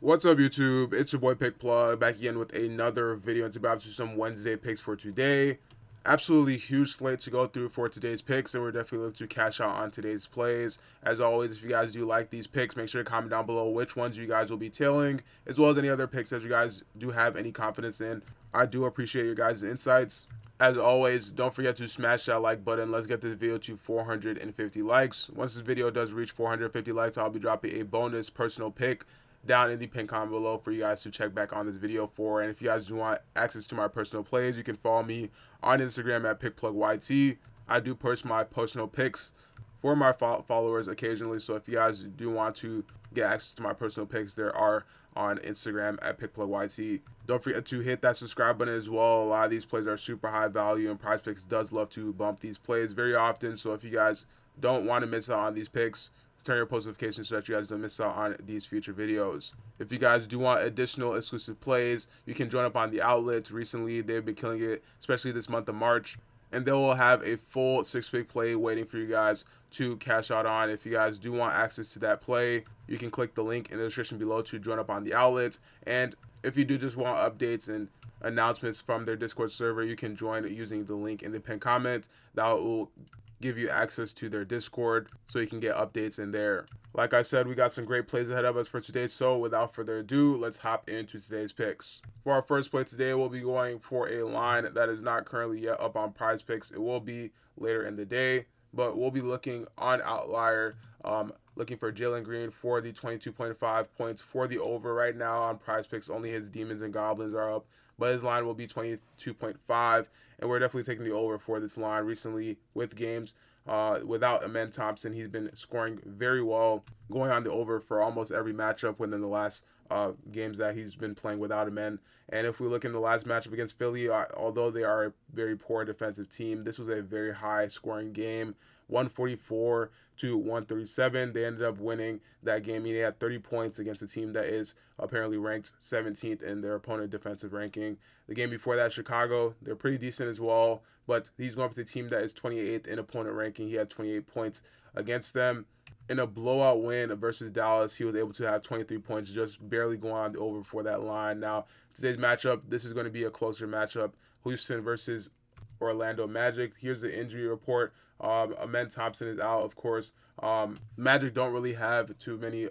What's up, YouTube? It's your boy Pick Plug back again with another video, and about to some Wednesday picks for today. Absolutely huge slate to go through for today's picks, and we're definitely looking to cash out on today's plays. As always, if you guys do like these picks, make sure to comment down below which ones you guys will be tailing, as well as any other picks that you guys do have any confidence in. I do appreciate your guys' insights. As always, don't forget to smash that like button. Let's get this video to 450 likes. Once this video does reach 450 likes, I'll be dropping a bonus personal pick down in the pin comment below for you guys to check back on this video for. And if you guys do want access to my personal plays, you can follow me on Instagram at PickPlugYT. I do post my personal picks for my followers occasionally, so if you guys do want to get access to my personal picks, there are on Instagram at PickPlugYT. Don't forget to hit that subscribe button as well. A lot of these plays are super high value, and PrizePicks does love to bump these plays very often. So if you guys don't want to miss out on these picks, turn your post notifications so that you guys don't miss out on these future videos. If you guys do want additional exclusive plays, you can join up on the outlets. Recently, they've been killing it, especially this month of March. And they will have a full 6-pick play waiting for you guys to cash out on. If you guys do want access to that play, you can click the link in the description below to join up on the outlets. And if you do just want updates and announcements from their Discord server, you can join using the link in the pinned comment. That will give you access to their Discord so you can get updates in there. Like I said, we got some great plays ahead of us for today, so without further ado, let's hop into today's picks. For our first play today, we'll be going for a line that is not currently yet up on PrizePicks. It will be later in the day, but we'll be looking on Outlier, looking for Jalen Green for the 22.5 points for the over. Right now on PrizePicks, only his Demons and Goblins are up, but his line will be 22.5, and we're definitely taking the over for this line. Recently, with games without Amen Thompson, he's been scoring very well, going on the over for almost every matchup within the last games that he's been playing without Amen. And if we look in the last matchup against Philly, although they are a very poor defensive team, this was a very high scoring game, 144 to 137. They ended up winning that game. He had 30 points against a team that is apparently ranked 17th in their opponent defensive ranking. The game before that, Chicago, they're pretty decent as well, but he's going up with a team that is 28th in opponent ranking. He had 28 points against them. In a blowout win versus Dallas, he was able to have 23 points, just barely going on the over for that line. Now, today's matchup, this is going to be a closer matchup. Houston versus Orlando Magic. Here's the injury report. Amen Thompson is out, of course. Magic don't really have too many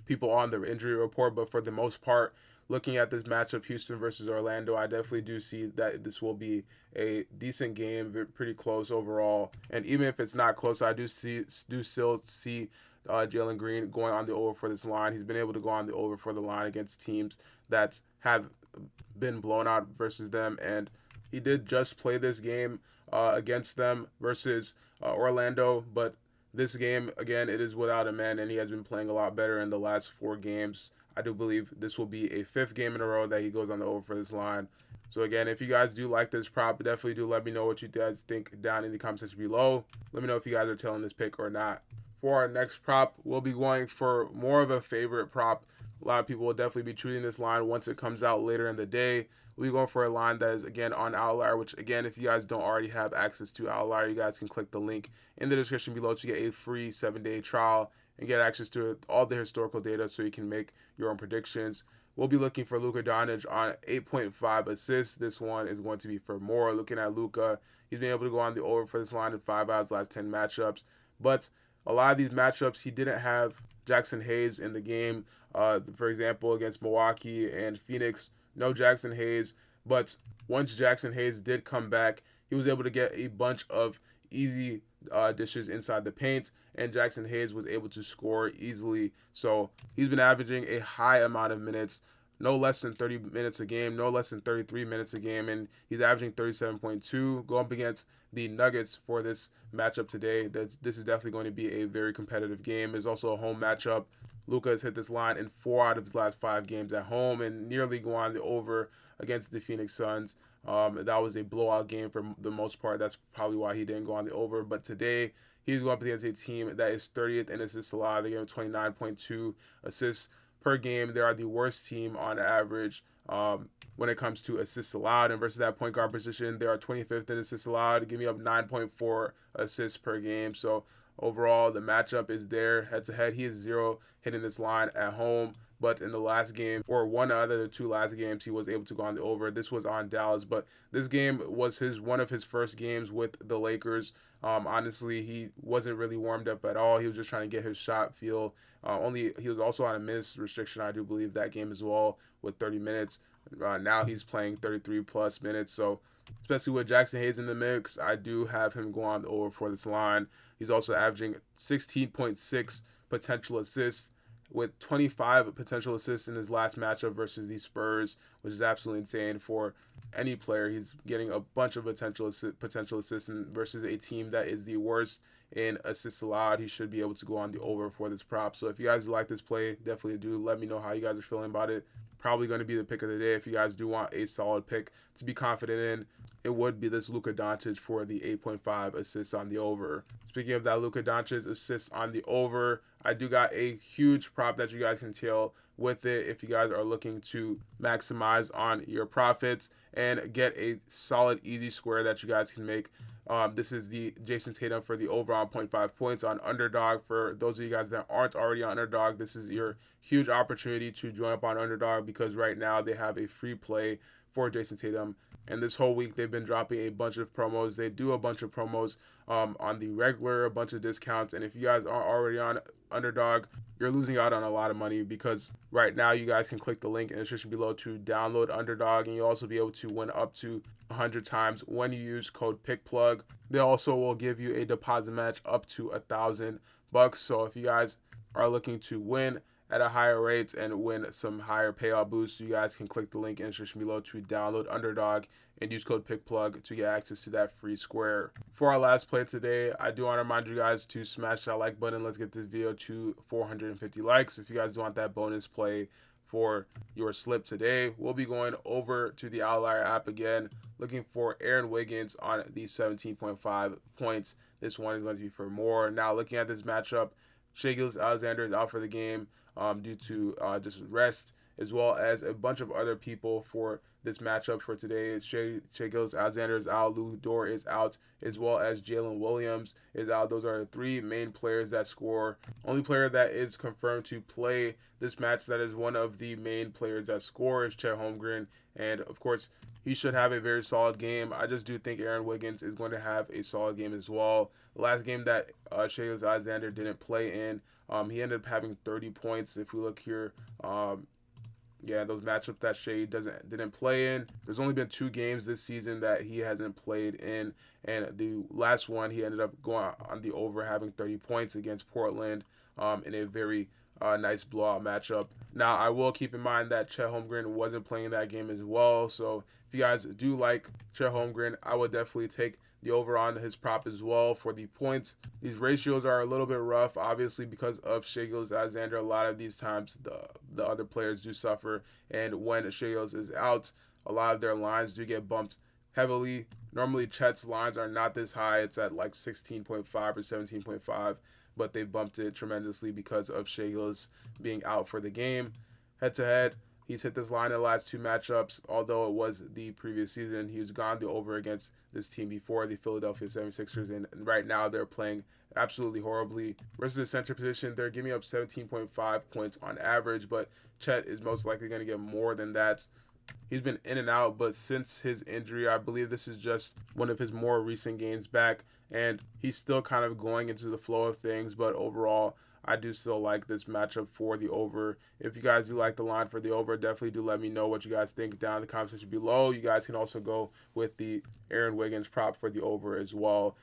people on the injury report, but for the most part, looking at this matchup, Houston versus Orlando, I definitely do see that this will be a decent game, pretty close overall. And even if it's not close, I do still see Jalen Green going on the over for this line. He's been able to go on the over for the line against teams that have been blown out versus them, and he did just play this game against them versus Orlando, but this game, again, it is without a man, and he has been playing a lot better in the last 4 games. I do believe this will be a 5th game in a row that he goes on the over for this line. So again, if you guys do like this prop, definitely do let me know what you guys think down in the comment section below. Let me know if you guys are tailing this pick or not. For our next prop, we'll be going for more of a favorite prop. A lot of people will definitely be choosing this line once it comes out later in the day. We're going for a line that is, again, on Outlier, which, again, if you guys don't already have access to Outlier, you guys can click the link in the description below to get a free 7-day trial and get access to all the historical data so you can make your own predictions. We'll be looking for Luka Doncic on 8.5 assists. This one is going to be for more. Looking at Luka, he's been able to go on the over for this line in 5 out of his last 10 matchups. But a lot of these matchups, he didn't have Jackson Hayes in the game. For example, against Milwaukee and Phoenix, no Jackson Hayes. But once Jackson Hayes did come back, he was able to get a bunch of easy dishes inside the paint, and Jackson Hayes was able to score easily. So he's been averaging a high amount of minutes, no less than 30 minutes a game, no less than 33 minutes a game, and he's averaging 37.2. Going up against the Nuggets for this matchup today, this is definitely going to be a very competitive game. It's also a home matchup. Luka has hit this line in 4 out of his last 5 games at home and nearly go on the over against the Phoenix Suns. That was a blowout game for the most part. That's probably why he didn't go on the over. But today, he's going up against a team that is 30th in assists allowed. They gave him 29.2 assists per game. They are the worst team on average when it comes to assists allowed. And versus that point guard position, they are 25th in assists allowed, giving up 9.4 assists per game. So overall, the matchup is there head to head. He is 0 hitting this line at home. but in the last game, or one out of the two last games, he was able to go on the over. This was on Dallas, but this game was one of his first games with the Lakers. Honestly, he wasn't really warmed up at all. He was just trying to get his shot feel. He was also on a minutes restriction, I do believe, that game as well, with 30 minutes. Now he's playing 33 plus minutes, so especially with Jackson Hayes in the mix, I do have him go on the over for this line. He's also averaging 16.6 potential assists, with 25 potential assists in his last matchup versus the Spurs, which is absolutely insane for any player. He's getting a bunch of potential assists versus a team that is the worst in assists allowed. He should be able to go on the over for this prop. So if you guys like this play, definitely do let me know how you guys are feeling about it. Probably going to be the pick of the day. If you guys do want a solid pick to be confident in, it would be this Luka Doncic for the 8.5 assists on the over. Speaking of that Luka Doncic assists on the over, I do got a huge prop that you guys can tail with it if you guys are looking to maximize on your profits and get a solid easy square that you guys can make. This is the Jason Tatum for the over on 0.5 points on Underdog. For those of you guys that aren't already on Underdog, this is your huge opportunity to join up on Underdog, because right now they have a free play for Jason Tatum. And this whole week they've been dropping a bunch of promos. They do a bunch of promos on the regular, a bunch of discounts. And if you guys are already on Underdog, you're losing out on a lot of money, because right now you guys can click the link in the description below to download Underdog, and you'll also be able to win up to 100 times when you use code PICKPLUG. They also will give you a deposit match up to $1,000. So if you guys are looking to win at a higher rate and win some higher payout boosts, you guys can click the link in the description below to download Underdog and use code PICKPLUG to get access to that free square. For our last play today, I do want to remind you guys to smash that like button. Let's get this video to 450 likes. If you guys want that bonus play for your slip today, we'll be going over to the Outlier app again, looking for Aaron Wiggins on the 17.5 points. This one is going to be for more. Now, looking at this matchup, Shai Gilgeous-Alexander is out for the game due to just rest, as well as a bunch of other people for this matchup for today. Shai Gilgeous-Alexander is out, Lou Dort is out, as well as Jalen Williams is out. Those are the three main players that score. Only player that is confirmed to play this match that is one of the main players that score is Chet Holmgren, and of course he should have a very solid game. I just do think Aaron Wiggins is going to have a solid game as well. The last game that Shai Gilgeous-Alexander didn't play in, he ended up having 30 points. If we look here, those matchups that Shai didn't play in, there's only been 2 games this season that he hasn't played in, and the last one he ended up going on the over, having 30 points against Portland in a very nice blowout matchup. Now, I will keep in mind that Chet Holmgren wasn't playing that game as well, so if you guys do like Chet Holmgren, I would definitely take the over on his prop as well for the points. These ratios are a little bit rough, obviously, because of Shai Gilgeous-Alexander. A lot of these times the other players do suffer, and when Shai Gilgeous is out, a lot of their lines do get bumped heavily. Normally Chet's lines are not this high. It's at like 16.5 or 17.5, but they bumped it tremendously because of Shai Gilgeous being out for the game. Head to head, he's hit this line in the last 2 matchups. Although it was the previous season, he was gone the over against this team before, the Philadelphia 76ers, and right now they're playing absolutely horribly. Versus the center position, they're giving up 17.5 points on average, but Chet is most likely going to get more than that. He's been in and out, but since his injury, I believe this is just one of his more recent games back, and he's still kind of going into the flow of things. But overall, I do still like this matchup for the over. If you guys do like the line for the over, definitely do let me know what you guys think down in the comment section below. You guys can also go with the Aaron Wiggins prop for the over as well.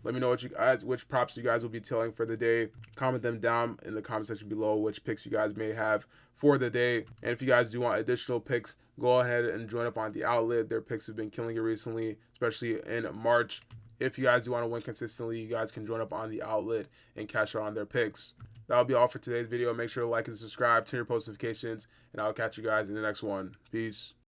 Let me know which props you guys will be telling for the day. Comment them down in the comment section below, which picks you guys may have for the day. And if you guys do want additional picks, go ahead and join up on the Outlet. Their picks have been killing it recently, especially in March. If you guys do want to win consistently, you guys can join up on the Outlet and cash out on their picks. That'll be all for today's video. Make sure to like and subscribe, turn your post notifications, and I'll catch you guys in the next one. Peace.